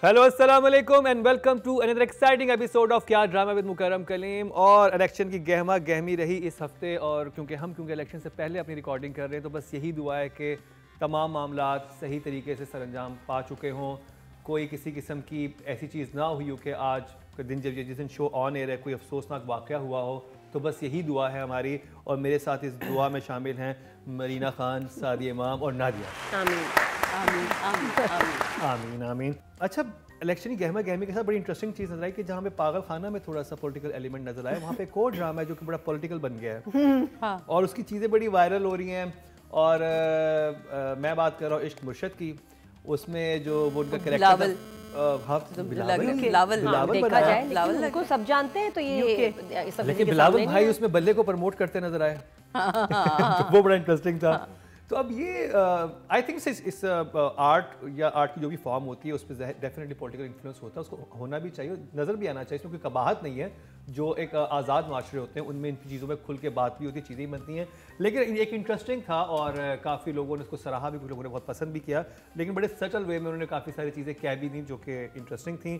Hello अस्सलाम वालेकुम and welcome to another exciting episode of Kya drama with Mukarram Kaleem. और election की गहमा गहमी रही इस हफ्ते, और क्योंकि इलेक्शन से पहले अपनी रिकॉर्डिंग कर रहे हैं तो बस यही दुआ है कि तमाम मामला सही तरीके से सरअंजाम पा चुके हों, कोई किसी किस्म की ऐसी चीज़ ना हुई हो कि आज के दिन जिस दिन शो ऑन एयर है कोई अफसोसनाक वाक़या हुआ हो। तो बस यही दुआ है हमारी, और मेरे साथ इस दुआ में शामिल हैं मरीना खान, सादिया इमाम और नादिया। आमीन आमीन आमीन आमीन आमीन आमीन। अच्छा, इलेक्शन की गहमा गहमी के साथ बड़ी इंटरेस्टिंग चीज़ नजर आई कि जहाँ पे पागल खाना में थोड़ा सा पॉलिटिकल एलिमेंट नजर आया, वहाँ पे एक और ड्रामा है जो कि बड़ा पॉलिटिकल बन गया है हाँ। और उसकी चीज़ें बड़ी वायरल हो रही हैं। और मैं बात कर रहा हूँ इश्क मुर्शद की। उसमें जो वो उनका कैरेक्टर बिलावल उनको सब जानते हैं, तो ये लेकिन बिलावल भाई उसमें बल्ले को प्रमोट करते नजर आए तो वो बड़ा इंटरेस्टिंग था। तो अब ये आई थिंक इस आर्ट या आर्ट की जो भी फॉर्म होती है उस पर डेफिनेटली पॉलिटिकल इन्फ्लुएंस होता है, उसको होना भी चाहिए, नज़र भी आना चाहिए, क्योंकि कबाहत नहीं है। जो एक आज़ाद माशरे होते हैं उनमें इन चीज़ों में खुल के बात भी होती है, चीज़ें ही बनती हैं। लेकिन एक इंटरेस्टिंग था और काफ़ी लोगों ने उसको सराहा भी, कुछ लोगों ने बहुत पसंद भी किया, लेकिन बड़े सटल वे में उन्होंने काफ़ी सारी चीज़ें कह भी दी जो कि इंटरेस्टिंग थी।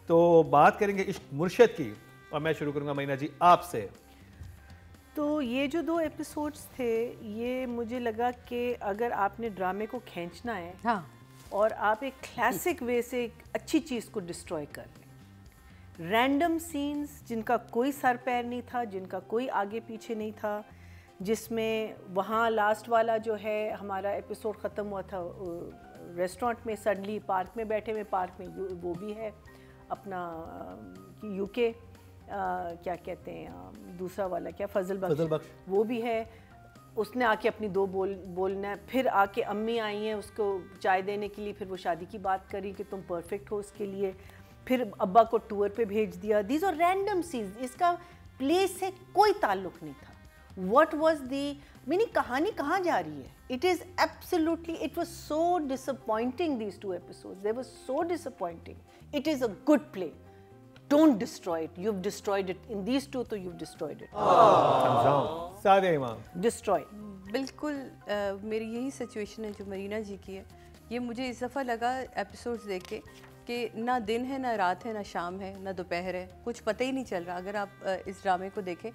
तो बात करेंगे इश्क मुर्शद की, और मैं शुरू करूँगा मरीना जी आपसे। तो ये जो 2 एपिसोड्स थे, ये मुझे लगा कि अगर आपने ड्रामे को खींचना है, हाँ। और आप एक क्लासिक वे से एक अच्छी चीज़ को डिस्ट्रॉय कर रहे हैं, रैंडम सीन्स जिनका कोई सर पैर नहीं था, जिनका कोई आगे पीछे नहीं था, जिसमें वहाँ लास्ट वाला जो है हमारा एपिसोड ख़त्म हुआ था रेस्टोरेंट में, सडनली पार्क में बैठे हुए, पार्क में वो भी है अपना यूके क्या कहते हैं दूसरा वाला, क्या फजल बख्श, वो भी है। उसने आके अपनी 2 बोलना है, फिर आके अम्मी आई हैं उसको चाय देने के लिए, फिर वो शादी की बात करी कि तुम परफेक्ट हो उसके लिए, फिर अब्बा को टूर पे भेज दिया। दीज आर रैंडम सीन्स, इसका प्ले से कोई ताल्लुक नहीं था। व्हाट वाज दी मीनिंग, कहानी कहाँ जा रही है? It is absolutely, it was so disappointing, these 2 episodes, they were so disappointing. It is a good play, don't destroy it, you've destroyed it in these 2, तो you've destroyed it। सादिया इमाम destroy। बिल्कुल मेरी यही सिचुएशन है जो मरीना जी की है। ये मुझे इस दफ़ा लगा एपिसोड्स देख के कि ना दिन है, ना रात है, ना शाम है, ना दोपहर है, कुछ पता ही नहीं चल रहा। अगर आप इस ड्रामे को देखें,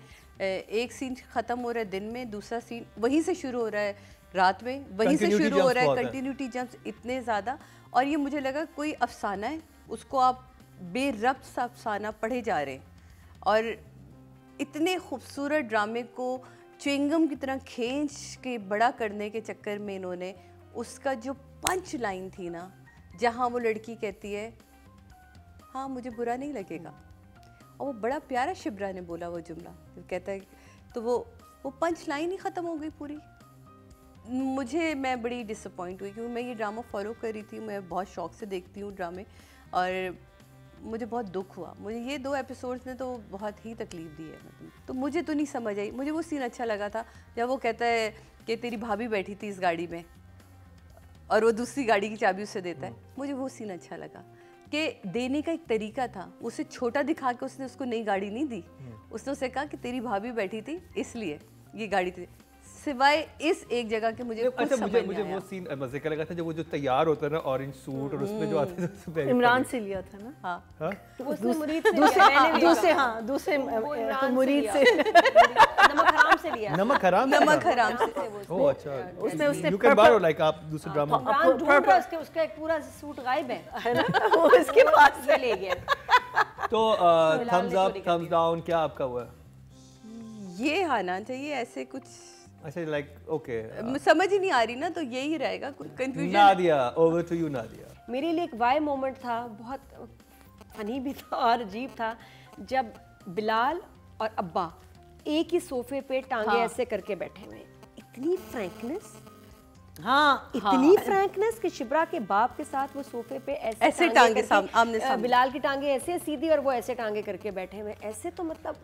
एक सीन ख़त्म हो रहा है दिन में, दूसरा सीन वहीं से शुरू हो रहा है रात में, वहीं से शुरू हो रहा है, कंटिन्यूटी जम्प्स इतने ज़्यादा। और ये मुझे लगा कोई अफसाना है, उसको आप बेरब्त सा अफसाना पढ़े जा रहे हैं। और इतने खूबसूरत ड्रामे को च्युइंगम की तरह खींच के बड़ा करने के चक्कर में इन्होंने उसका जो पंच लाइन थी ना, जहाँ वो लड़की कहती है हाँ मुझे बुरा नहीं लगेगा, और वो बड़ा प्यारा शिब्रा ने बोला वो जुमला, जो कहता है, तो वो पंच लाइन ही ख़त्म हो गई पूरी। मैं बड़ी डिसअपॉइंट हुई, क्योंकि मैं ये ड्रामा फॉलो कर रही थी, मैं बहुत शौक से देखती हूँ ड्रामे, और मुझे बहुत दुख हुआ। मुझे ये 2 एपिसोड्स ने तो बहुत ही तकलीफ़ दी है। तो मुझे तो नहीं समझ आई। मुझे वो सीन अच्छा लगा था जब वो कहता है कि तेरी भाभी बैठी थी इस गाड़ी में और वो दूसरी गाड़ी की चाबी उसे देता है। मुझे वो सीन अच्छा लगा कि देने का एक तरीका था, उसे छोटा दिखा के उसने उसको नई गाड़ी नहीं दी। उसने उसे कहा कि तेरी भाभी बैठी थी इसलिए ये गाड़ी थी, सिवाय इस एक जगह के मुझे कुछ समझ नहीं मुझे आया। वो सीन मजे का लगा था जब वो जो तैयार होता है ना ऑरेंज सूट, और उसमें जो आते हैं इमरान से लिया था ना। हाँ, दूसरे मुरीद से नमक हराम से ओह अच्छा, उसमें उसने यू कैन बारो लाइक आप दूसरे ड्रामा उसका एक पूरा सूट गायब है ना, वो इसके पास से ले गया। तो थम्स अप थम्स डाउन क्या आपका हुआ? ये आना चाहिए ऐसे कुछ, अच्छा लाइक ओके, समझ ही नहीं आ रही ना, तो यही रहेगा confusion. Nadia, over to you Nadia. मेरे लिए एक वाई मोमेंट था, बहुत फनी भी था और अजीब था, जब बिलाल और अब्बा एक ही सोफे पे टांगे ऐसे करके बैठे हुए, इतनी फ्रैंकनेस, इतनी फ्रैंकनेस कि शिब्रा के बाप के साथ वो सोफे पे ऐसे टांगे आमने सामने, बिलाल की टांगे ऐसे सीधी और वो ऐसे टांगे करके बैठे हुए। ऐसे तो मतलब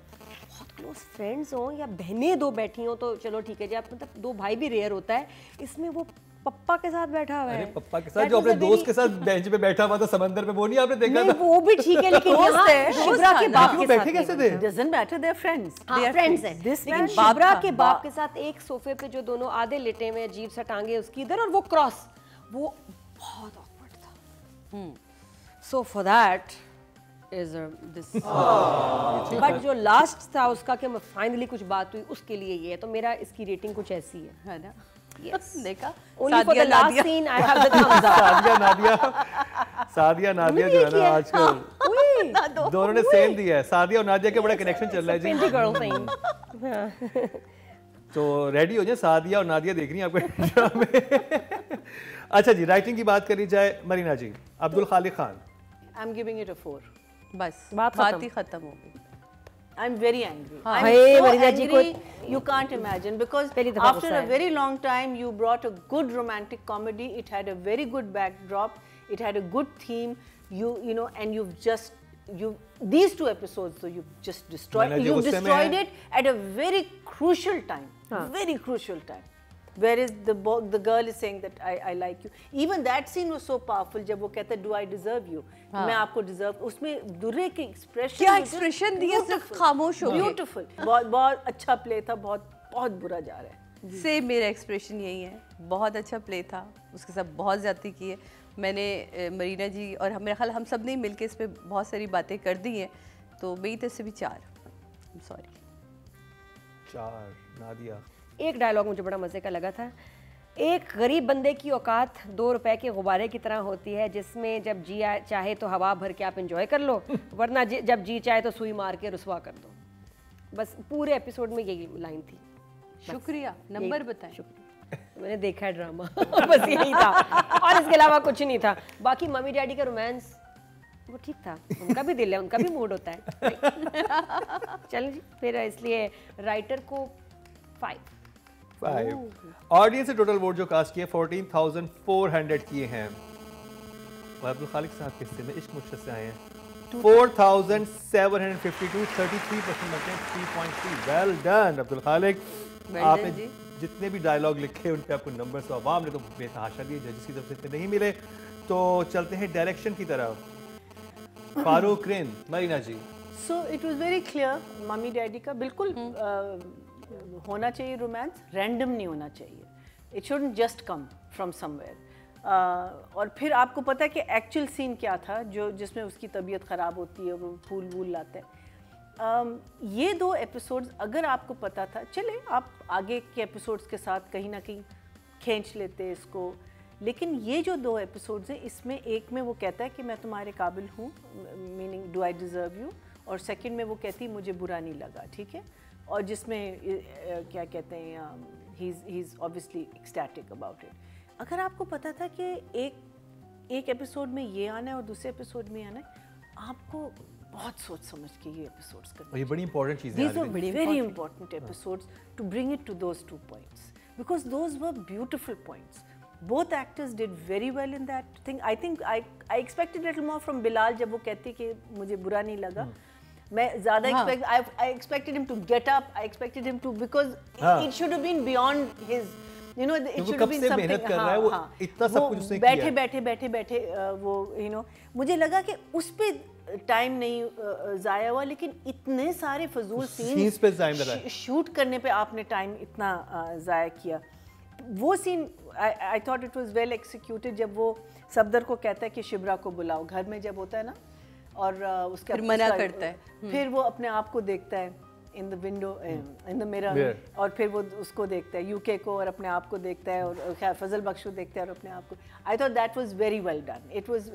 बहुत क्लोज फ्रेंड्स हों या बहनें 2 बैठी हों तो चलो ठीक है, जब मतलब 2 भाई भी रेयर होता है, इसमें वो पप्पा के साथ बैठा हुआ है। अरे पप्पा के साथ जो अपने दोस्त के साथ बेंच पे बैठा हुआ था समंदर पे, वो नहीं आपने देखा था? वो भी ठीक है, लेकिन यहाँ शिब्रा के बाप के बैठे कैसे थे? doesn't matter, they're friends, friends हैं। लेकिन शिब्रा के बाप के साथ एक सोफे पे जो दोनों आधे लेटे हुए, अजीब सा टांगे उसकी इधर और वो क्रॉस, वो बहुत ऑकवर्ड था। So for that is this. But जो लास्ट था उसका कि फाइनली कुछ बात हुई उसके लिए ये है, तो मेरा इसकी रेटिंग कुछ ऐसी है ना? Yes. देखा? Only for the last scene I have the thumbs up. Sadia Nadia जो है ना आजकल दोनों ने सेम दिया है। सादिया और नादिया के बड़ा कनेक्शन चल रहा है जी। Pinky girl thing. तो रेडी हो जाए, सादिया और नादिया देख रही हैं आपको ड्रामे। अच्छा जी, राइटिंग की बात करी जाए मरीना जी, अब्दुल खालिक Khan. I'm giving it a 4. बस बात ही खत्म हो गई। I'm very angry. हाँ। I'm Hey, so Marina ji angry, you can't imagine, because पहली दफा after गुस्सा a है। very long time you brought a good romantic comedy. It had a very good backdrop. It had a good theme. You know, and these two episodes, so you've just destroyed. Marina ji, You've गुस्से में destroyed है। it at a very crucial time. Very crucial time. Whereas the girl is saying that I like you. Even that scene was so powerful. जब वो कहता है Do I deserve you? मैं आपको deserve. उसमें दुर्रे के expression. क्या expression दिए, सिर्फ खामोश हो गए। Beautiful. बहुत अच्छा play था, बहुत बुरा जा रहा है। से मेरा एक्सप्रेशन यही है, बहुत अच्छा प्ले था, उसके साथ बहुत ज़्यादती की है मैंने। मरीना जी और मेरा ख्याल हम सब ने मिलके इस पे बहुत सारी बातें कर दी हैं, तो मेरी तरफ से भी 4। सॉरी 4। नादिया एक डायलॉग मुझे बड़ा मज़े का लगा था। एक गरीब बंदे की औकात 2 रुपए के गुब्बारे की तरह होती है, जिसमें जब जी चाहे तो हवा भर के आप एंजॉय कर लो, वरना जब जी चाहे तो सुई मार के रुसवा कर दो। बस पूरे एपिसोड में यही लाइन थी। शुक्रिया। नंबर बताएं। शुक्रिया, मैंने देखा है ड्रामा। बस यही था और इसके अलावा कुछ नहीं था। बाकी मम्मी डैडी का रोमांस वो ठीक था, उनका भी दिल है, उनका भी मूड होता है। चल जी, फिर इसलिए राइटर को 5। ऑडियंस से टोटल वोट जो कास्ट किए 14,400 किए हैं, और अब्दुल खालिक साहब के हिस्से में इश्क मुश्किल से आए हैं 4,752, 33% बनते हैं 3.3। वेल डन अब्दुल खालिक। आपने जितने भी डायलॉग लिखे उन पे आपको नंबर तो अवाम ने तो बेतहाशा दिए, जजिस की तरफ से इतने नहीं मिले। तो चलते हैं डायरेक्शन की तरफ। फारूक रिन, मरीना जी। So it was very clear, mummy daddy का बिल्कुल होना चाहिए रोमांस, रैंडम नहीं होना चाहिए। It shouldn't just come from somewhere. और फिर आपको पता है कि एक्चुअल सीन क्या था, जिसमें उसकी तबीयत ख़राब होती है, वो फूल वूल लाते हैं। ये 2 एपिसोड्स अगर आपको पता था, चले आप आगे के एपिसोड्स के साथ कहीं ना कहीं खींच लेते इसको, लेकिन ये जो 2 एपिसोड्स हैं, इसमें एक में वो कहता है कि मैं तुम्हारे काबिल हूँ, meaning do I deserve you, और सेकंड में वो कहती मुझे बुरा नहीं लगा, ठीक है। और जिसमें क्या कहते हैं, he is obviously ecstatic about it. अगर आपको पता था कि एक एपिसोड में ये आना है और दूसरे एपिसोड में आना है, आपको बहुत सोच समझ के ये एपिसोड्स करने। ये बड़ी इंपॉर्टेंट चीज़ है। These were very important episodes to bring it to those 2 points, because those were beautiful points. Both actors did very well in that thing. I think I expected a little more from Bilal जब वो कहती कि मुझे बुरा नहीं लगा। मैं ज़्यादा I expected him to get up. I expected him to, because it should have been beyond his, you know, it should have been something. मेहनत कर रहा है वो, इतना सब कुछ उसने किया। बैठे वो, you know, मुझे लगा कि उस पे टाइम नहीं ज़ाया हुआ, लेकिन इतने सारे फजूल सीन्स पे टाइम लगा, शूट करने पे आपने टाइम इतना ज़ाया किया। वो scene I thought it was well executed, जब वो सफदर को कहता है कि शिबरा को बुलाओ, घर में जब होता है ना, और उसका फिर मना करता है, फिर वो अपने आप को देखता है in the window, in the mirror, और फिर वो उसको देखता है, यूके को, और अपने आप को देखता है, और फजल बख्श को देखता है और अपने आप को। I thought that was very well done. It was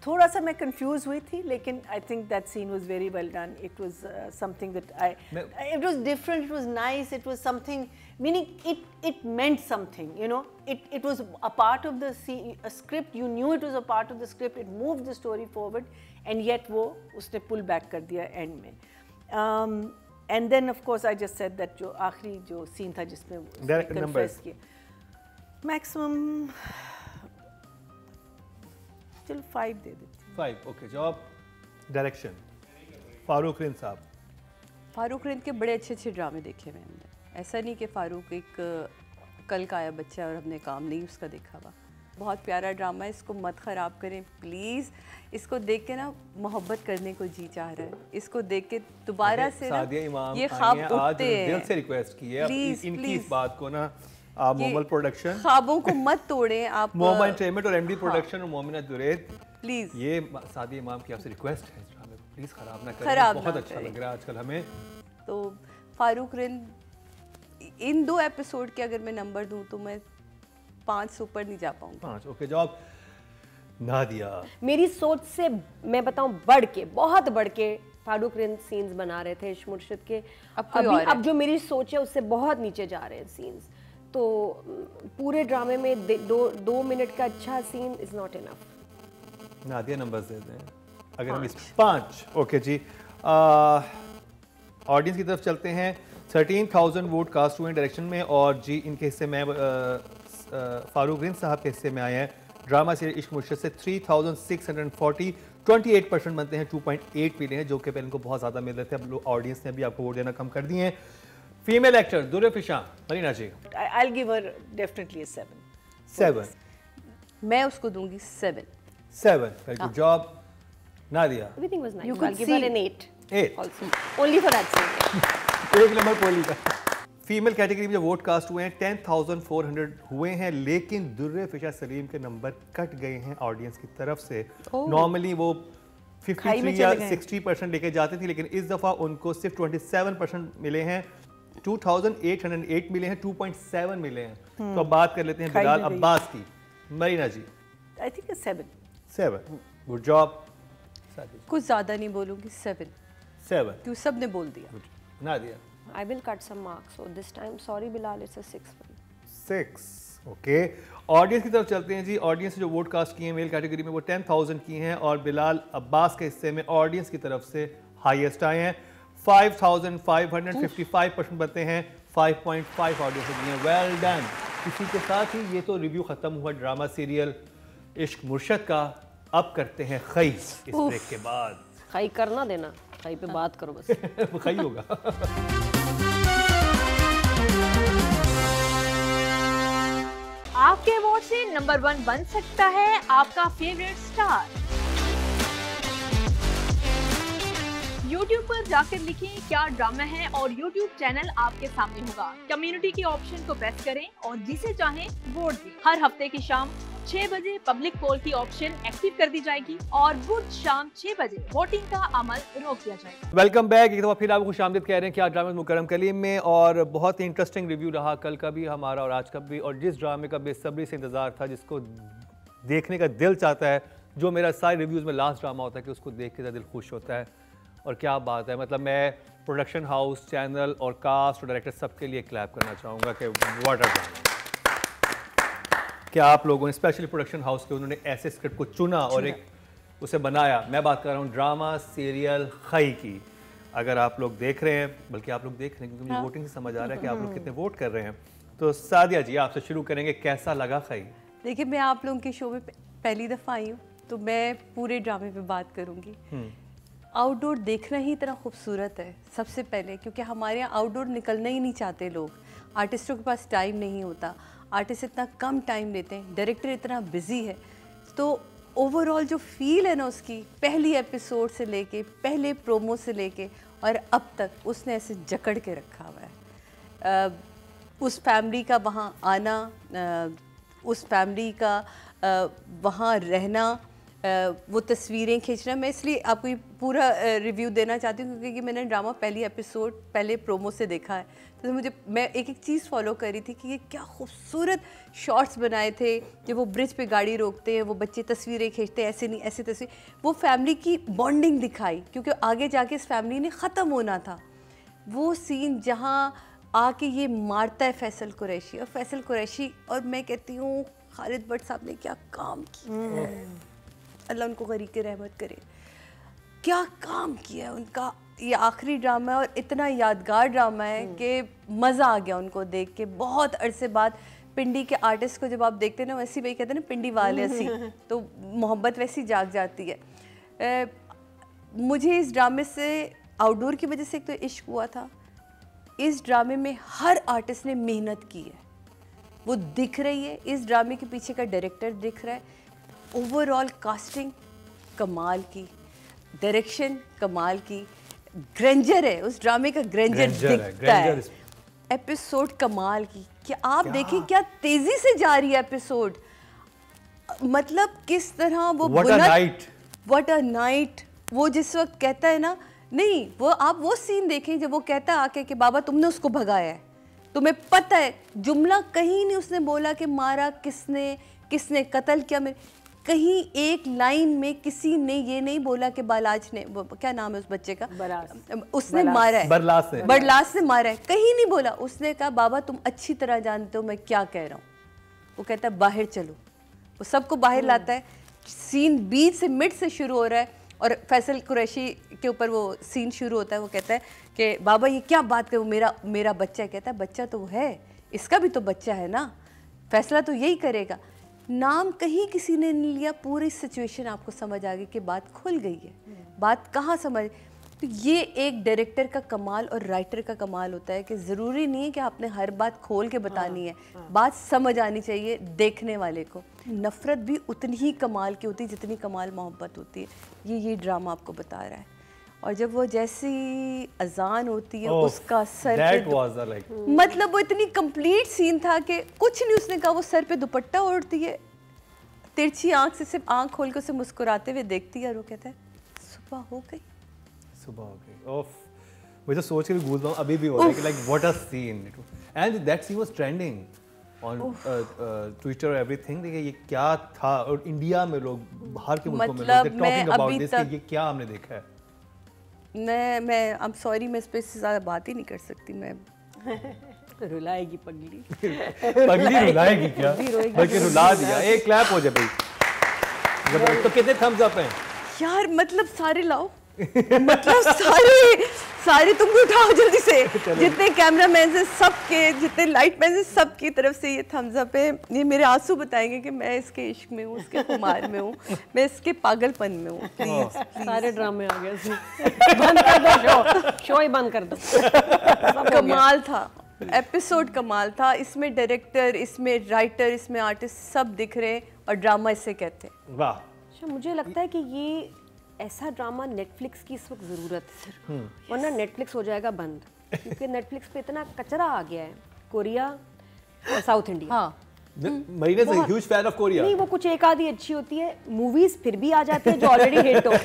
थोड़ा सा मैं कंफ्यूज हुई थी, लेकिन I think that scene was very well done. It was something that it was different, it was nice, it was something, meaning it meant something, you know, it was a part of the script, you knew it was a part of the script, it moved the story forward, and yet वो उसने pull back कर दिया end में। And then of course I just said that जो आखिरी जो scene था जिसमें कन्फेस किया, मैक्सिमम चलो 5 दे देती हूँ। 5 ओके। जॉब डायरेक्शन फारूक रिन साहब। फारूक रिन के बड़े अच्छे ड्रामे देखे हुए हमने। ऐसा नहीं कि फारूक एक कल का आया बच्चा और हमने काम नहीं उसका देखा हुआ। बहुत प्यारा ड्रामा है, इसको मत ख़राब करें प्लीज़। इसको देख के ना मोहब्बत करने को जी चाह रहा है, इसको देख के दोबारा से ना ये ख्वाब उठते हैं। दिल से रिक्वेस्ट की है इनकी इस बात को ना, आप मोमल प्रोडक्शन ख्वाबों को मत तोड़ें आप। मोमा एंटरटेनमेंट और एमडी प्रोडक्शन और मोमिना दुरैद प्लीज। ये सादी इमाम की आपसे रिक्वेस्ट है, हमें प्लीज खराब ना करें, खराब बहुत ना अच्छा करें। लग रहा है आजकल हमें। तो फारूक रिंद इन 2 एपिसोड के अगर मैं नंबर दूं तो मैं 5 से ऊपर नहीं जा पाऊंगी। 5 ओके। जॉब नादिया। मेरी सोच से मैं बताऊं बढ़ के, बहुत बढ़ के फारूक रिंद सीन्स बना रहे थे इश्क मुर्शिद के। अब कोई और है। अब जो मेरी सोच है उससे बहुत नीचे जा रहे हैं सीन्स। तो पूरे ड्रामे में 2 मिनट का अच्छा scene is not enough. Nadia numbers दे दें अगर हम इस 5 ओके जी। ऑडियंस की तरफ चलते हैं। 13,000 वोट कास्ट हुए डायरेक्शन में और जी इनके हिस्से में फारूक रिंद साहब के हिस्से में आए हैं ड्रामा सीरियल इश्क मुर्शिद से 3,640 28% बनते हैं, 2.8 मिले हैं जो कि पहले इनको बहुत ज़्यादा मिल रहे थे। अब लोग ऑडियंस ने भी आपको वोट देना कम कर दिए हैं। Female actor Durr फिशां, Marina ji. I'll give her definitely a 7. 7 मैं उसको दूंगी 7। 7 very good job Nadia. Everything was nice. You So could I'll give her see. an 8 8 also. Only for that scene. 1 number पोली का। फीमेल कैटेगरी में जो वोट कास्ट हुए हैं 10,400 हुए हैं, लेकिन दुर्र फिशा सलीम के नंबर कट गए हैं ऑडियंस की तरफ से। नॉर्मली वो 53 या 60% लेके जाते थे, लेकिन इस दफ़ा उनको सिर्फ 27% मिले हैं। 2,808 मिले हैं, 2.7 मिले हैं। तो अब बात कर लेते हैं बिलाल अब्बास की। मरीना जी। I think a 7. 7 good job. कुछ ज़्यादा नहीं बोलूंगी, 7 क्यों सब ने बोल दिया। Nadia. I will cut some marks. So this time, sorry Bilal, it's a 6 for me. 6 okay. Audience की तरफ चलते हैं जी। ऑडियंस जो वोट कास्ट किए हैं मेल कैटेगरी में वो 10,000 की हैं और बिलाल अब्बास के हिस्से में ऑडियंस की तरफ से हाईएस्ट आए हैं 5,555% बनते हैं, 5.5 ऑडियंस दिए हैं। Well done. इसी के साथ ही ये तो रिव्यू खत्म हुआ ड्रामा सीरियल इश्क मुर्शिद का। अब करते हैं खई इस ब्रेक के बाद। खाई करना देना, खाई पे बात करो बस। खई होगा। आपके वोट से नंबर 1 बन सकता है आपका फेवरेट स्टार। YouTube पर जाकर लिखें क्या ड्रामा है और YouTube चैनल आपके सामने होगा। कम्युनिटी के ऑप्शन को प्रेस करें और जिसे चाहें वोट दें। हर हफ्ते की शाम 6 बजे पब्लिक पोल की ऑप्शन एक्टिव कर दी जाएगी और बुध शाम 6 बजे वोटिंग का अमल रोक दिया जाएगा। Welcome back. एक दफ़ा फिर आपको खुशामदीद कह रहे हैं कि आज ड्रामा मुकरम कलीम में, और बहुत ही इंटरेस्टिंग रिव्यू रहा कल का भी हमारा और आज का भी। और जिस ड्रामे का बेसब्री से इंतजार था, जिसको देखने का दिल चाहता है, जो मेरा सारे रिव्यूज़ में लास्ट ड्रामा होता है कि उसको देख के दिल खुश होता है। और क्या बात है, मतलब मैं प्रोडक्शन हाउस, चैनल और कास्ट और डायरेक्टर सबके लिए क्लैप करना चाहूँगा कि व्हाट अ ड्रामा। क्या आप लोगों ने, स्पेशली प्रोडक्शन हाउस के, उन्होंने ऐसे स्क्रिप्ट को चुना और एक उसे बनाया। मैं बात कर रहा हूँ ड्रामा सीरियल खई की। अगर आप लोग देख रहे हैं, बल्कि आप लोग देख रहे हैं क्योंकि मुझे वोटिंग से समझ आ रहा है कि आप लोग कितने वोट कर रहे हैं। तो सादिया जी आपसे शुरू करेंगे, कैसा लगा खई? देखिए मैं आप लोगों के शो में पहली दफ़ा आई हूँ तो मैं पूरे ड्रामे पे बात करूँगी। आउटडोर देखना ही इतना खूबसूरत है सबसे पहले, क्योंकि हमारे यहाँ आउटडोर निकलना ही नहीं चाहते लोग। आर्टिस्टों के पास टाइम नहीं होता, आर्टिस्ट इतना कम टाइम लेते हैं, डायरेक्टर इतना बिजी है। तो ओवरऑल जो फील है ना उसकी, पहली एपिसोड से लेके, पहले प्रोमो से लेके और अब तक उसने ऐसे जकड़ के रखा हुआ है। उस फैमिली का वहाँ आना, उस फैमिली का वहाँ रहना, वो तस्वीरें खींचना। मैं इसलिए आपको ये पूरा रिव्यू देना चाहती हूँ क्योंकि मैंने ड्रामा पहली एपिसोड पहले प्रोमो से देखा है। तो मुझे, मैं एक एक चीज़ फॉलो कर रही थी कि ये क्या खूबसूरत शॉट्स बनाए थे। जब वो ब्रिज पे गाड़ी रोकते हैं, वो बच्चे तस्वीरें खींचते हैं, ऐसे नहीं ऐसे तस्वीर, वो फैमिली की बॉन्डिंग दिखाई, क्योंकि आगे जाके इस फैमिली ने ख़त्म होना था। वो सीन जहाँ आके ये मारता है फैसल कुरैशी, और फैसल कुरैशी, और मैं कहती हूँ खालिद भट्ट साहब ने क्या काम किया, अल्लाह उनको गरीब की रहमत करे, क्या काम किया है उनका। ये आखिरी ड्रामा है और इतना यादगार ड्रामा है कि मज़ा आ गया उनको देख के। बहुत अरसे बाद पिंडी के आर्टिस्ट को जब आप देखते हैं ना, वैसे वही कहते हैं ना पिंडी वाले ऐसी, तो मोहब्बत वैसी जाग जाती है। मुझे इस ड्रामे से आउटडोर की वजह से एक तो इश्क हुआ था। इस ड्रामे में हर आर्टिस्ट ने मेहनत की है, वो दिख रही है। इस ड्रामे के पीछे का डायरेक्टर दिख रहा है। ओवरऑल कास्टिंग कमाल की, डायरेक्शन कमाल की, ग्रेंजर है उस ड्रामे का, ग्रेंजर दिखता है। एपिसोड कमाल की, कि आप देखें क्या तेजी से जा रही है एपिसोड। मतलब किस तरह वो व्हाट अ नाइट वो जिस वक्त कहता है ना, नहीं वो आप वो सीन देखें जब वो कहता है आके कि बाबा तुमने उसको भगाया है, तुम्हें पता है, जुमला कहीं नहीं उसने बोला कि मारा किसने, किसने कत्ल किया, मैं कहीं एक लाइन में किसी ने ये नहीं बोला कि बालाज ने, क्या नाम है उस बच्चे का, उसने मारा है, बरलास ने मारा है, कहीं नहीं बोला। उसने कहा बाबा तुम अच्छी तरह जानते हो मैं क्या कह रहा हूँ। वो कहता है बाहर चलो, वो सबको बाहर लाता है। सीन बीच से मिड से शुरू हो रहा है और फैसल कुरैशी के ऊपर वो सीन शुरू होता है। वो कहता है कि बाबा ये क्या बात कर, वो मेरा बच्चा है। कहता है बच्चा तो वो है, इसका भी तो बच्चा है ना, फैसला तो यही करेगा। नाम कहीं किसी ने नहीं लिया, पूरी सिचुएशन आपको समझ आ गई कि बात खुल गई है, बात कहाँ समझ। तो ये एक डायरेक्टर का कमाल और राइटर का कमाल होता है कि ज़रूरी नहीं है कि आपने हर बात खोल के बतानी है, बात समझ आनी चाहिए देखने वाले को। नफ़रत भी उतनी ही कमाल की होती है जितनी कमाल मोहब्बत होती है। ये ड्रामा आपको बता रहा है। और जब वो जैसी अजान होती है उसका सर पे मतलब वो इतनी कंप्लीट सीन था कि कुछ नहीं उसने कहा, वो सर पे दुपट्टा ओढ़ती है, तिरछी आंख से सिर्फ आंख खोल के उसे मुस्कुराते हुए देखती है और वो कहता है सुबह हो गई, सुबह हो गई। ओफ, मुझे तो सोच के भी गूज़बम्स अभी भी हो रहा है कि like what a scene, and that scene was trending on Twitter everything. देखिए ये क्या था, और इंडिया में लोग, बाहर के मुल्कों में लोग टॉकिंग अबाउट दिस कि ये क्या हमने देखा है। मैं आई एम सॉरी, मैं इस पे ज़्यादा बात ही नहीं कर सकती। मैं रुलाएगी पगली पगली रुलाएगी क्या, बल्कि रुला दिया। एक क्लैप हो जाए भाई। तो कितने थम्स अप हैं यार? मतलब सारे लाओ मतलब सारे तुम उठाओ जल्दी से, जितने कैमरामैन हैं सबके, जितने लाइट मैन हैं सबकी तरफ से ये थम्स अप है। ये मेरे आंसू बताएंगे कि मैं इसके इश्क में हूँ, उसके खुमार में हूँ, मैं इसके पागलपन में हूँ। प्लीज सारे ड्रामे आ गए, बंद कर दो शो ही बंद कर दो। कमाल था एपिसोड, कमाल था। इसमें डायरेक्टर, इसमें राइटर, इसमें आर्टिस्ट सब दिख रहे हैं और ड्रामा इसे कहते हैं। वाह। अच्छा, मुझे लगता है कि ये ऐसा ड्रामा नेटफ्लिक्स की इस वक्त ज़रूरत है, वरना नेटफ्लिक्स हो जाएगा बंद, क्योंकि नेटफ्लिक्स पे इतना कचरा आ गया है। कोरिया और साउथ इंडिया। हाँ, Marina is a huge fan of Korea. नहीं, वो कुछ एक आधी अच्छी होती है, मूवीज फिर भी आ जाती है जो ऑलरेडी हिट हो,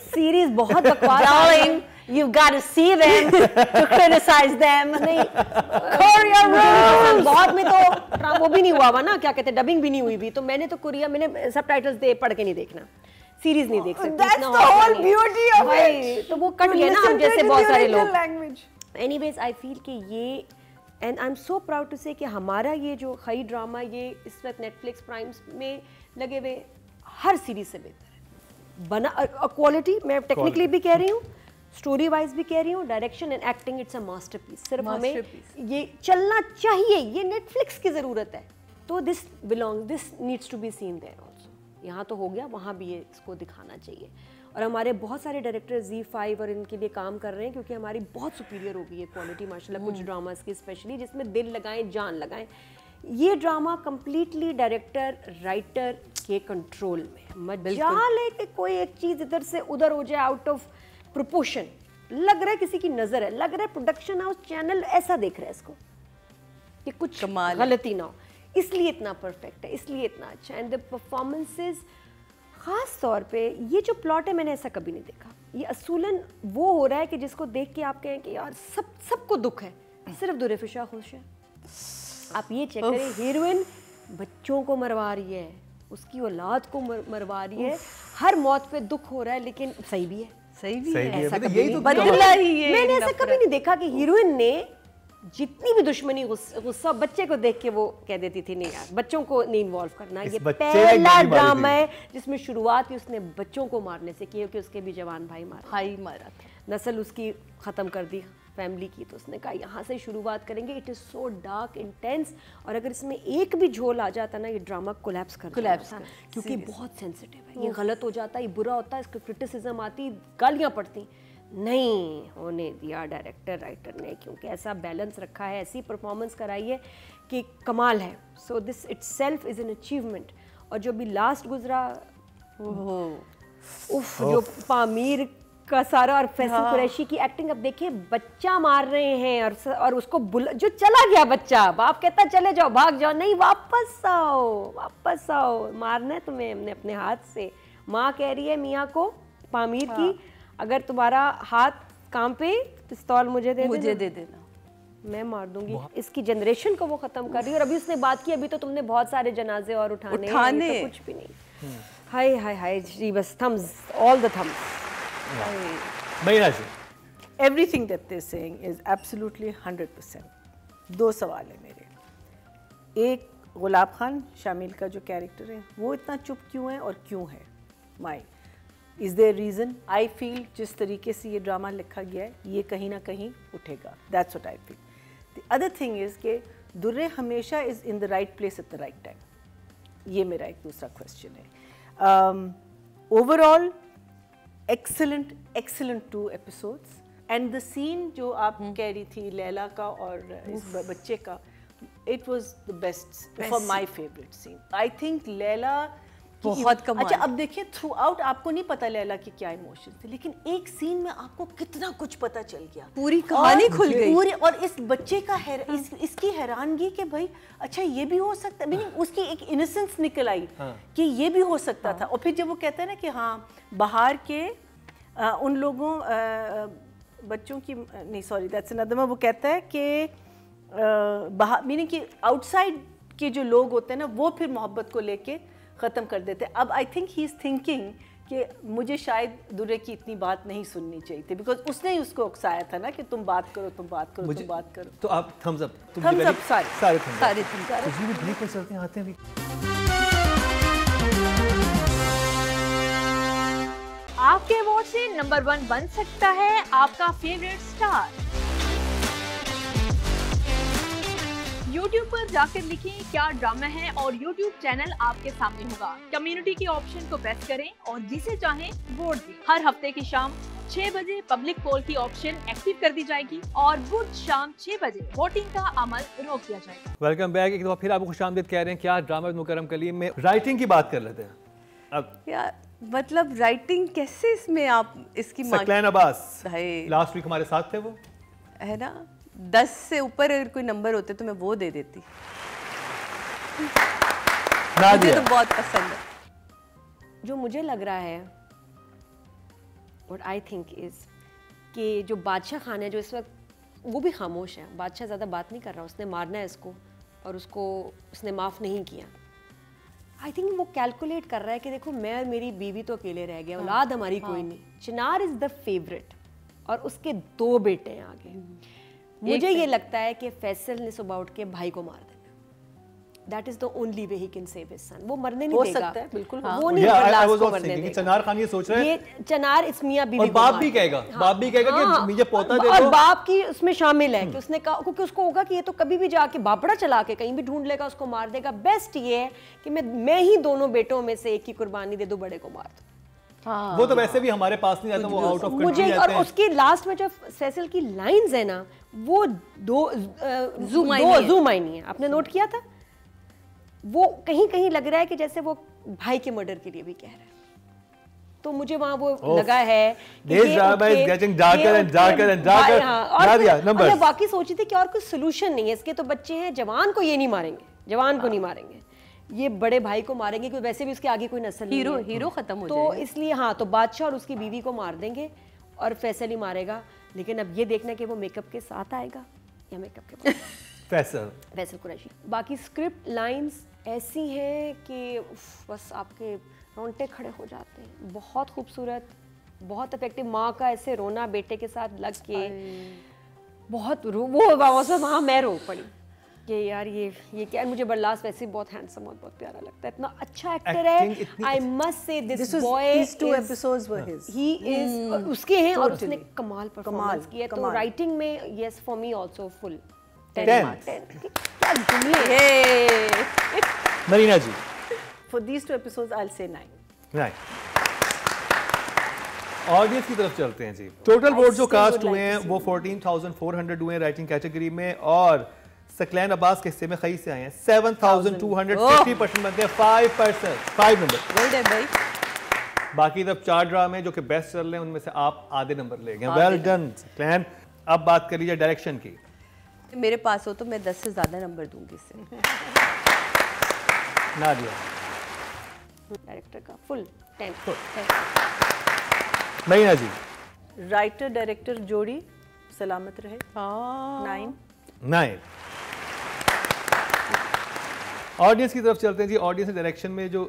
सीरीज बहुत बकवास। You've got to see them to criticize them. नहीं, कोरिया रूल्स। बहुत में तो वो भी नहीं हुआ ना, क्या कहते हैं, डबिंग भी नहीं हुई भी। तो मैंने तो कोरिया, मैंने सबटाइटल्स पढ़ के नहीं देखना, सीरीज नहीं देख सकती। That's the whole beauty of it. तो वो कट गया ना हम जैसे बहुत सारे लोग। Anyways, I feel कि ये, and I'm so proud to say कि हमारा ये जो खई ड्रामा, ये इस वक्त नेटफ्लिक्स प्राइम्स में लगे हुए हर सीरीज से बेहतर है। बना क्वालिटी, मैं टेक्निकली भी कह रही हूँ, स्टोरी वाइज भी कह रही हूँ, direction and acting, it's a masterpiece. सिर्फ हमें ये चलना चाहिए, ये नेटफ्लिक्स की ज़रूरत है। तो this needs to be seen there also. यहाँ तो हो गया, वहाँ भी ये इसको दिखाना चाहिए। और हमारे बहुत सारे डायरेक्टर Z5 और इनके लिए काम कर रहे हैं, क्योंकि हमारी बहुत सुपीरियर हो गई है क्वालिटी माशाल्लाह, कुछ ड्रामास की स्पेशली, जिसमें दिल लगाएं, जान लगाएं। ये ड्रामा कम्प्लीटली डायरेक्टर राइटर के कंट्रोल में। मजाल है कि कोई एक चीज़ इधर से उधर हो जाए, आउट ऑफ प्रोपोर्शन, लग रहा है किसी की नजर है, लग रहा है प्रोडक्शन हाउस चैनल ऐसा देख रहा है इसको कि कुछ गलती ना हो, इसलिए इतना परफेक्ट है, इसलिए इतना अच्छा। एंड द परफॉर्मेंसेस, खास तौर पे ये जो प्लॉट है, मैंने ऐसा कभी नहीं देखा। ये असूलन वो हो रहा है कि जिसको देख के आप कहें कि यार सबको दुख है, सिर्फ दुरेफिशा खुश है। आप ये चेक करें, हीरोइन बच्चों को मरवा रही है, उसकी औलाद को मरवा रही है, हर मौत पे दुख हो रहा है, लेकिन सही भी है, सही भी है। ऐसा कभी नहीं, मैंने ऐसा कभी नहीं देखा कि हीरोइन ने जितनी भी दुश्मनी, गुस्सा बच्चे को देख के वो कह देती थी नहीं यार बच्चों को नहीं इन्वॉल्व करना। ये पहला ड्रामा है जिसमें शुरुआत ही उसने बच्चों को मारने से की, क्योंकि उसके भी जवान भाई मारा था, नस्ल उसकी ख़त्म कर दी फैमिली की। तो उसने कहा यहाँ से शुरुआत करेंगे। It is so dark, intense, और अगर इसमें एक भी झोल आ जाता ना, ये ड्रामा कोलैप्स कर क्योंकि बहुत सेंसिटिव है, ये गलत हो जाता है, ये बुरा होता है, इसको क्रिटिसिज्म आती, गालियाँ पड़ती, नहीं होने दिया डायरेक्टर राइटर ने, क्योंकि ऐसा बैलेंस रखा है, ऐसी परफॉर्मेंस कराई है कि कमाल है। So this itself is an achievement. और जो भी लास्ट गुजरा, उफ, जो पामीर का सारा और फैसल कुरैशी की एक्टिंग। अब देखिए बच्चा मार रहे हैं और उसको जो चला गया बच्चा, बाप कहता चले जाओ भाग जाओ, नहीं वापस आओ, मारना है तुम्हें हमने अपने हाथ से। माँ कह रही है मियाँ को, पामीर की, अगर तुम्हारा हाथ काम पे पिस्तौल मुझे दे देना, मैं मार दूंगी। इसकी जनरेशन को वो खत्म कर रही है। और अभी उसने बात की, अभी तो तुमने बहुत सारे जनाजे और उठाने तो कुछ भी नहीं। हाय हाय हाय जी, बस thumbs, all the thumbs. Marina ji, everything that they saying is absolutely 100%। दो सवाल है मेरे। एक, गुलाब खान शामिल का जो कैरेक्टर है वो इतना चुप क्यों है और क्यों है? My is there reason? I feel जिस तरीके से ये ड्रामा लिखा गया है ये कहीं ना कहीं उठेगा। That's what I feel. The other thing is कि दुर्रे हमेशा is in the right place at the right time. ये मेरा एक दूसरा क्वेश्चन है। Overall excellent 2 episodes. And the scene जो आप कह रही थी लैला का और इस बच्चे का, it was the best for my favourite scene. I think Laila बहुत कमाल। अच्छा, अब देखिए थ्रू आउट आपको नहीं पता लैला की क्या इमोशंस थे, लेकिन एक सीन में आपको कितना कुछ पता चल गया, पूरी कहानी खुल गई पूरी। और इस बच्चे का इसकी हैरानगी कि भाई अच्छा ये भी हो सकता है, मीनिंग उसकी एक इनोसेंस निकल आई कि ये भी हो सकता था। और फिर जब वो कहता है ना कि हाँ बाहर के उन लोगों बच्चों की नहीं, सॉरी दैट्स अनदर, वो कहता है कि बाहर मीनिंग कि आउटसाइड के जो लोग होते हैं ना वो फिर मोहब्बत को लेके ख़त्म कर देते हैं। अब आई थिंक ही इज़ थिंकिंग कि मुझे शायद दुर्रे की इतनी बात नहीं सुननी चाहिए थी, बिकॉज उसने ही उसको उकसाया था ना कि तुम बात करो। तो आप थम्स अप सारे भी ब्रेक में चलते हैं, आते हैं अभी। आपके वोट से नंबर 1 बन सकता है आपका फेवरेट स्टार। YouTube पर जाकर लिखें क्या ड्रामा है और YouTube चैनल आपके सामने होगा। कम्युनिटी के ऑप्शन को प्रेस करें और जिसे चाहें वोट दें। हर हफ्ते की शाम 6 बजे पब्लिक पोल की ऑप्शन एक्टिव कर दी जाएगी और बुध शाम 6 बजे वोटिंग का अमल रोक दिया जाएगा। Welcome back. एक दफा फिर आपको खुशामदीद कह रहे हैं। क्या ड्रामा मुकर्रम कलीम में राइटिंग की बात कर लेते हैं अब। यार मतलब राइटिंग कैसे इसमें आप इसकी सकलैन अब्बास लास्ट वीक हमारे साथ थे, वो है ना 10 से ऊपर अगर कोई नंबर होते तो मैं वो दे देती। मुझे तो बहुत पसंद है। जो मुझे लग रहा है व्हाट आई थिंक इज कि जो बादशाह खान है जो इस वक्त वो भी खामोश है। बादशाह ज़्यादा बात नहीं कर रहा, उसने मारना है इसको और उसने माफ़ नहीं किया। आई थिंक वो कैलकुलेट कर रहा है कि देखो मैं और मेरी बीवी तो अकेले रह गए, औलाद हमारी कोई नहीं। चिनार इज़ द फेवरेट और उसके 2 बेटे हैं आगे। मुझे ये लगता है कि फैसल ने सुबह उठ के भाई को मार देना। That is the only way he can save his son. वो मरने नहीं देगा। सकता है, बिल्कुल। वो नहीं बर्दाश्त को मरने देगा। चनार खान ये सोच रहे हैं, ये चनार इस मियां बीवी और बाप भी कहेगा, बाप भी कहेगा कि मुझे पोता दे दो। और बाप की उसमें शामिल है कि उसने कहा, क्योंकि उसको होगा कि ये तो कभी भी जाके बापड़ा चला के कहीं भी ढूंढ लेगा, उसको मार देगा। बेस्ट ये है कि मैं ही दोनों बेटों में से एक की कुर्बानी दे दूं, बड़े को मार दूं। वो तो वैसे भी हमारे पास नहीं आता, वो आउट ऑफ कंट्री मुझे। और उसकी लास्ट में जो फैसल की लाइंस है ना, वो जू मायनी है। आपने नोट किया था? वो कहीं कहीं लग रहा है कि जैसे वो भाई के मर्डर के लिए भी कह रहा है। तो मुझे वहां वो लगा है बाकी सोची थी कि और कोई सोल्यूशन नहीं है इसके। तो बच्चे हैं, जवान को ये नहीं मारेंगे, जवान को नहीं मारेंगे, ये बड़े भाई को मारेंगे, क्योंकि वैसे भी उसके आगे कोई नस्ल नहीं है। हीरो खत्म हो तो इसलिए हाँ, तो बादशाह और उसकी बीवी को मार देंगे और फैसल ही मारेगा। लेकिन अब ये देखना कि वो मेकअप के साथ आएगा या मेकअप के बाद। फैसल कुरैशी। बाकी स्क्रिप्ट लाइंस ऐसी हैं कि बस आपके रोंगटे खड़े हो जाते हैं। बहुत खूबसूरत, बहुत इफेक्टिव। माँ का ऐसे रोना बेटे के साथ लग के बहुत वहाँ मैं रो पड़ी कि यार ये क्या। मुझे बरलास वैसे बहुत हैंडसम और बहुत प्यारा लगता है, इतना अच्छा एक्टर है। I must say this boy, he is उसके हैं और उसने कमाल परफॉर्मेंस किया। तो राइटिंग में yes for me also full 10 क्या जुमले। मरीना जी, for these 2 episodes I'll say 9. Audience की तरफ चलते हैं जी। टोटल वोट जो कास्ट हुए हैं वो 14,400 हुए हैं राइटिंग कैटेगरी में, और सकलैन अब्बास के हिस्से में खई से आए हैं 7,250 बनते हैं 5 नंबर। बाकी तब 4 ड्रामे जो कि बेस्ट चल रहे हैं उनमें से आप आधे नंबर ले गए। Well done Saqlain. अब बात कर लीजिए डायरेक्शन की। मेरे पास हो तो मैं 10 से ज़्यादा नंबर दूंगी इससे। नादिया। डायरेक्टर का फुल 10। महीना जी। राइटर डायरेक्टर जोड़ी सलामत रहे 9। ऑडियंस की तरफ चलते हैं जी। ऑडियंस ने डायरेक्शन में जो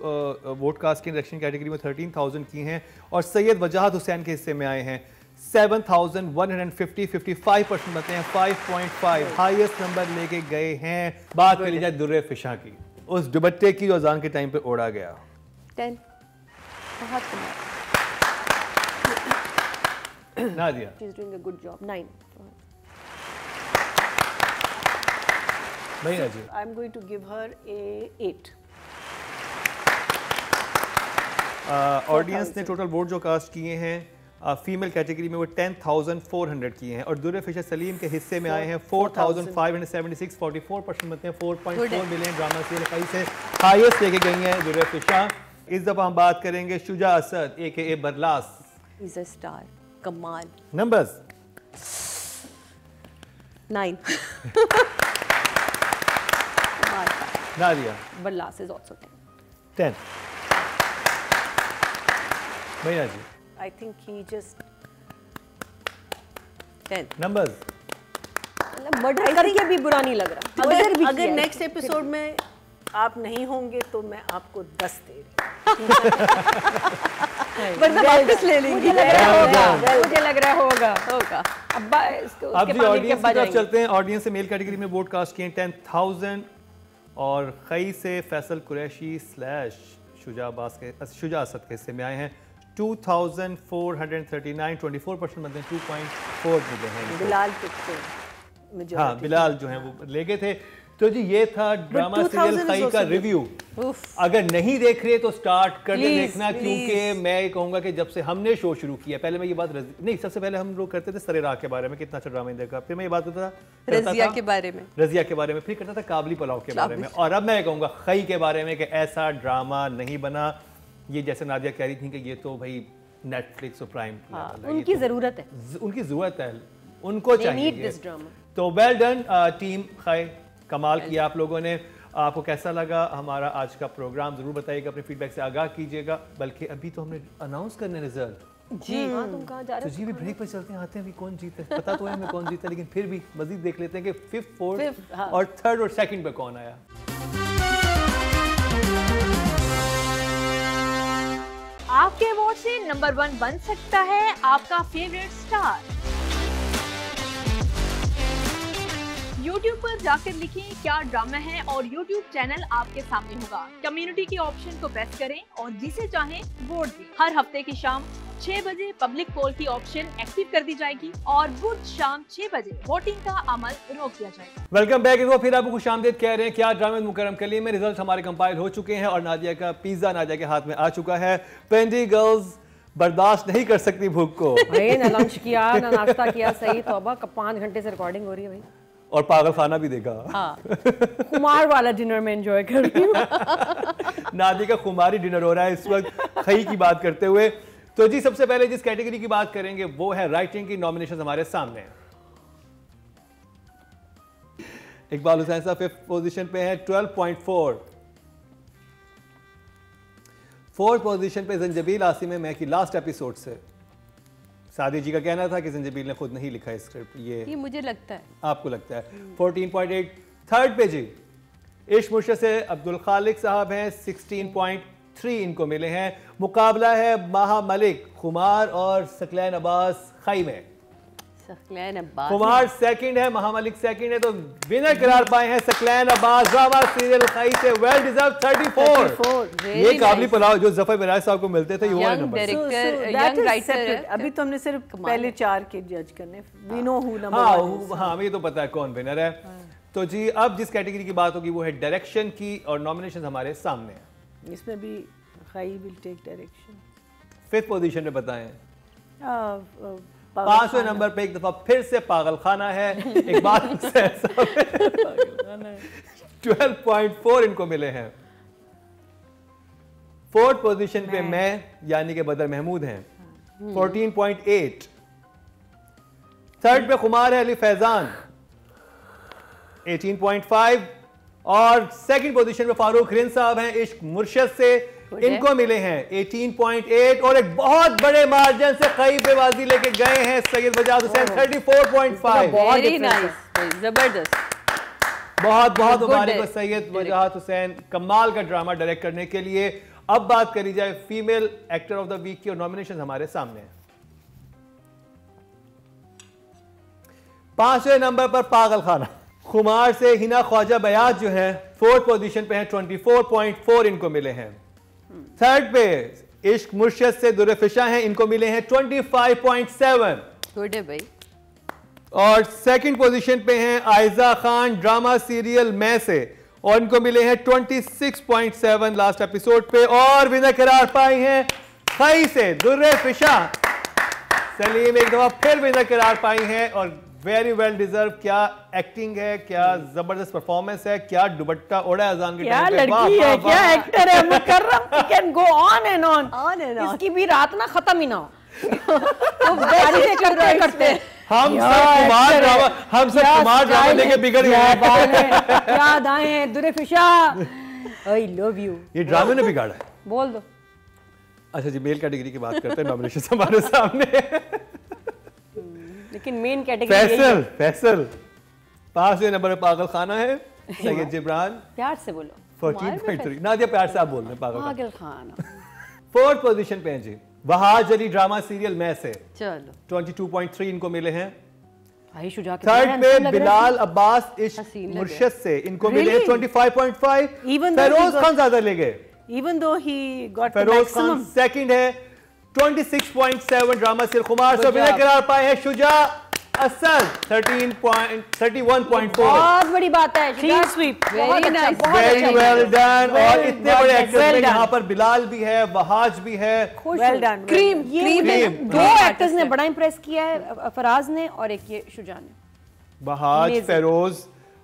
वोट कास्ट की डायरेक्शन कैटेगरी में 13,000 की हैं और सैयद वजाहत हुसैन के हिस्से में आए हैं 7,150, 55% बनते हैं 5.5 हाईएस्ट नंबर लेके गए हैं। बात कर लीजिए दुर्रे फिशा की, उस दुपट्टे की जो अजान के टाइम पे ओढ़ा गया। 10 बहुत कमाल। Nadia. She is doing a good job 9। Mahina ji. I am going to give her a 8। Audience ने टोटल वोट जो कास्ट किए हैं फीमेल कैटेगरी में वो 10,400 किए हैं और दुर्रे फिशा सलीम के हिस्से में आए हैं 4,576, 44% बनते हैं 4.4 मिलियन ड्रामा सीरियल से हाईएस्ट लेके गई हैं दुर्रे फिशा। इस दफा हम बात करेंगे Shuja Asad AKA Barlas. Is a star कमाल। Numbers 9। Nadia. Barlas is also 10। Mahina ji. I think he just 10। Numbers. मतलब मर्डर करके भी बुरा नहीं लग रहा। अगर नेक्स्ट एपिसोड में आप नहीं होंगे तो मैं आपको 10 दे रही वरना वापस ले लेंगे। मुझे लग रहा होगा अब्बा इसको अब जी ऑडियंस की तरफ चलते हैं। ऑडियंस से मेल कैटेगरी में वोट कास्ट किए 10,000 और खई से फैसल कुरैशी / शुजा असद के हिस्से में आए हैं 2,439, 24% बनते हैं 2.4 मिले हैं। बिलाल के हाँ बिलाल जो हैं वो ले गए थे। तो जी ये था ड्रामा सीरियल खई का रिव्यू। अगर नहीं देख रहे तो स्टार्ट कर ले देखना, क्योंकि मैं ये कहूंगा कि जब से हमने शो शुरू किया, पहले मैं ये बात नहीं, सबसे पहले हम लोग करते थे सरे राह के बारे में, कितना अच्छा ड्रामा देखा, फिर मैं ये बात करता था रजिया के बारे में, फिर करता था काबली पुलाव के बारे में, और अब मैं कहूँगा खई के बारे में कि ऐसा ड्रामा नहीं बना। ये जैसे नादिया कह रही थी कि ये तो भाई नेटफ्लिक्स और प्राइम उनकी ज़रूरत है, उनको चाहिए तो वेल डन टीम खई, कमाल किया आप लोगों ने। आपको कैसा लगा हमारा आज का प्रोग्राम जरूर बताइएगा, अपने फीडबैक से आगाह कीजिएगा। बल्कि अभी तो हमने अनाउंस करने रिजल्ट जी। हाँ तुम कहाँ जा रहे हो? तो जी भी ब्रेक पर चलते हैं, आते हैं अभी कौन जीते, पता तो है हमें कौन जीता, लेकिन फिर भी मजीद देख लेते हैं कि 5th, 4th और 3rd और 2nd पे कौन आया। आपके वोट से नंबर 1 बन सकता है आपका फेवरेट स्टार। YouTube पर जाकर लिखें क्या ड्रामा है और YouTube चैनल आपके सामने होगा। कम्युनिटी के ऑप्शन को प्रेस करें और जिसे चाहें वोट दें। हर हफ्ते की शाम 6 बजे पब्लिक पोल की ऑप्शन एक्टिव कर दी जाएगी और बुध शाम 6 बजे वोटिंग का अमल रोक दिया जाएगा। Welcome back. एक बार फिर आपको खुशामदीद कह रहे हैं क्या ड्रामे मुकर्रम कली में रिजल्ट हमारे कंपाइल हो चुके हैं और नादिया का पिज्जा नादिया के हाथ में आ चुका है। पेंडी गर्ल्स बर्दाश्त नहीं कर सकती भूख को। भाई ना लंच किया ना नाश्ता किया, सही तौबा, 5 घंटे से रिकॉर्डिंग हो रही है भाई, और पागल खाना भी देखा। हाँ। कुमार वाला डिनर में एंजॉय कर रही हूँ। नादी का खुमारी डिनर हो रहा है इस वक्त खई की बात करते हुए। तो जी सबसे पहले जिस कैटेगरी की बात करेंगे वो है राइटिंग की। नॉमिनेशन हमारे सामने हैं। इकबाल हुसैन साहब 5th पोजीशन पे है 12.4। 4th पोजीशन पे जंजबील आसिम है मैं की लास्ट एपिसोड से। सादी जी का कहना था कि जंजबील ने खुद नहीं लिखा है स्क्रिप्ट, ये मुझे लगता है, आपको लगता है। 14.8। 3rd पे जी इश्क मुर्शद से अब्दुल खालिक साहब हैं 16.3 इनको मिले हैं। मुकाबला है माहा मलिक, खुमार और सकलैन अब्बास खई में। सकलैन अब्बास, खुमार 2nd है, महा मलिक 2nd है, तो विनर करार पाए हैं सकलैन अब्बास ड्रामा सीरियल खई से। Well deserve 34। ये काबली पुलाव जो जफर बिराज साहब को मिलते थे, यंग डायरेक्टर, यंग राइटर। अभी तो हमने सिर्फ पहले 4 के जज करने, वी नो हु नंबर 1। हाँ हमें तो पता है कौन विनर है। तो जी अब जिस कैटेगरी की बात होगी वो है डायरेक्शन की और नॉमिनेशन हमारे सामने है। इसमें भी खई will take direction. 5th position पे बताएं। 5वें नंबर पे एक दफा फिर से पागल खाना है। एक बात 12.4 इनको मिले हैं। 4th पोजीशन पे मैं यानी कि बदर महमूद हैं 14.8। 3rd पे खुमार है अली फैजान 18.5 और 2nd पोजीशन पे फारूक रिन साहब हैं इश्क मुर्शद से, इनको मिले हैं 18.8 और एक बहुत बड़े मार्जिन से कई पे बाजी लेके गए हैं सैयद वजाहत हुसैन 34.5। वेरी नाइस, जबरदस्त। बहुत बहुत Good मुबारक है। हो सैयद वजाहत हुसैन, कमाल का ड्रामा डायरेक्ट करने के लिए। अब बात करी जाए female actor of the week की और नॉमिनेशन हमारे सामने है। 5वें नंबर पर पागल खाना, खुमार से हिना ख्वाजा बयाज जो है 4th पोजीशन पे हैं 24.4 इनको मिले हैं। 3rd पे इश्क मुर्शद से दुर्र फिशा हैं, इनको मिले हैं 25.7। गुड है भाई। और 2nd पोजीशन पे हैं आयजा खान ड्रामा सीरियल मैं से और इनको मिले हैं 26.7 लास्ट एपिसोड पे। और विनर करार पाई हैं खई से दुर्र फिशा सलीम, एक दफा फिर विनर करार पाई हैं और वेरी वेल डिजर्व। क्या एक्टिंग है, क्या जबरदस्त परफॉर्मेंस है, क्या दुपट्टा ओढ़ा अजान के क्या टाइम पे। लड़की है, क्या एक्टर है Mukarram, can go on and on. On and on. इसकी भी रात ना खत्म ही ना हो। बारिश करते करते हम सब कुमार ड्रामा, हम सब कुमार ड्रामा देके बिगड़ गए। क्या दाएं हैं दुर्र फिशा, आई लव यू। ये ड्रामे ने बिगाड़ा है। बोल दो। अच्छा जी, मेल कैटेगरी की बात करते हैं, नॉमिनेशन हमारे सामने। लेकिन मेन कैटेगरी फैसल 5वें नंबर पे पागल खाना है सैयद जिब्रान प्यार से बोलो। 14.3। नादिया प्यार से आप बोल रहे हैं पागल खाना। पागल खाना 4th पोजीशन पे हैं जी वहाज अली ड्रामा सीरियल मैं से चलो 22.3 इनको मिले हैं। भाई शुजा के 3rd पे बिलाल अब्बास इश्क हसीन लग मुर्शद से इनको मिले हैं 25.5। Even though he Feroz got- Khan ज्यादा ले गए। Even though he got the Feroz Khan maximum. 2nd है 26.7 ड्रामा सीरियल खुमार से विनर करार पाए हैं शुजा असल 31.4। बहुत बड़ी बात है। Clean sweep. बहुत Very अच्छा, nice. बहुत वेरी अच्छा। Well done. और well इतने done, बड़े well एक्टर्स में done. यहाँ पर बिलाल भी है, वहाज भी है। खुश Well हूँ। done. well cream done. ये क्रीम। दो एक्टर्स ने बड़ा इंप्रेस किया है, फराज ने और एक ये शुजा ने। वहाज, Amazing. फेरोज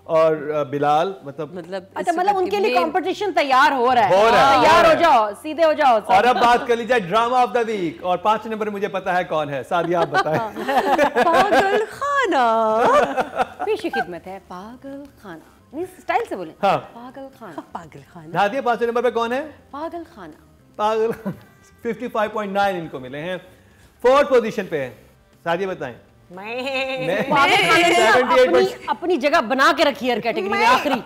और बिलाल, मतलब अच्छा, मतलब उनके लिए कंपटीशन तैयार हो रहा है। हो रहा है, तैयार हो हो रहा जाओ, सीधे हो जाओ। और अब बात कर ली जाए ड्रामा ऑफ द वीक और 5 नंबर मुझे पता है कौन है। सादिया आप बताएं। पागल खाना। पेश खिदमत है पागल खाना, नहीं स्टाइल से बोले। हाँ। पागल खाना, पागल खाना। नादिया 5 नंबर पे कौन है? पागल खाना। पागल 55.9 इनको मिले हैं। 4th पोजीशन पे है। सादिया बताएं। मैं पागल खाने ने 78 अपनी जगह बना के रखी है कैटेगरी में आखिरी।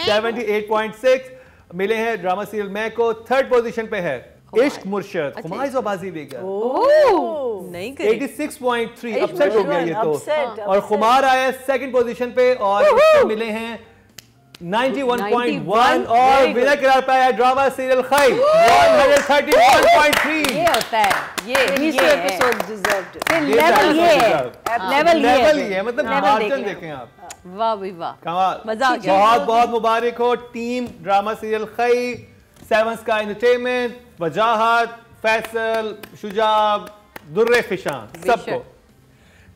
78.6 मिले हैं ड्रामा सीरियल मैं को। 3rd पोजीशन पे है इश्क मुर्शद, हुमायूं ज़बाज़ी ले गया नहीं करी। 86.3। अपसेट हो गया ये Upset, तो। और खुमार आया 2nd पोजीशन पे और इसको मिले हैं 91.1 और विनर करार पाया ड्रामा सीरियल खई 131.3। ये होता है, ये These two है। episodes deserved it. फिर लेवल ये है, लेवल लेवल ये ही है, मतलब लेवल मार्जिन देख देखें आप। वाह भाई वाह, कमाल, मजा आ गया। बहुत बहुत मुबारक हो टीम ड्रामा सीरियल खई, 7 स्काई एंटरटेनमेंट, वजाहत, फैसल, शुजा, दुर्रे फिशान, सबको।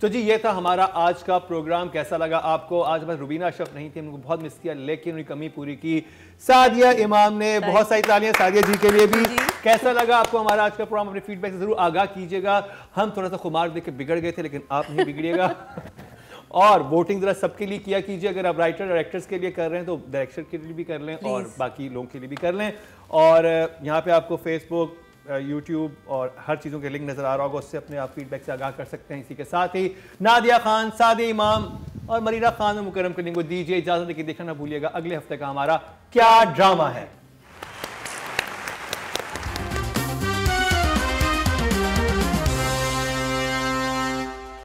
तो जी ये था हमारा आज का प्रोग्राम। कैसा लगा आपको? आज बस रुबीना अशरफ नहीं थी, उनको बहुत मिस किया, लेकिन उनकी कमी पूरी की सादिया इमाम ने। बहुत सारी तालियां सादिया जी के लिए भी। कैसा लगा आपको हमारा आज का प्रोग्राम? अपने फीडबैक से जरूर आगाह कीजिएगा। हम थोड़ा सा खुमार देख के बिगड़ गए थे, लेकिन आप नहीं बिगड़िएगा। और वोटिंग जरा सबके लिए किया कीजिए। अगर आप राइटर और एक्टर्स के लिए कर रहे हैं तो डायरेक्टर के लिए भी कर लें और बाकी लोगों के लिए भी कर लें। और यहाँ पे आपको फेसबुक, यूट्यूब और हर चीज़ों के लिंक नज़र आ रहा होगा, उससे अपने आप फीडबैक से आगाह कर सकते हैं। इसी के साथ ही नादिया खान, सादिया इमाम और मरीना खान और मुकरम करीम को दीजिए इजाज़त, लेकिन देखना ना भूलिएगा अगले हफ्ते का हमारा क्या ड्रामा है।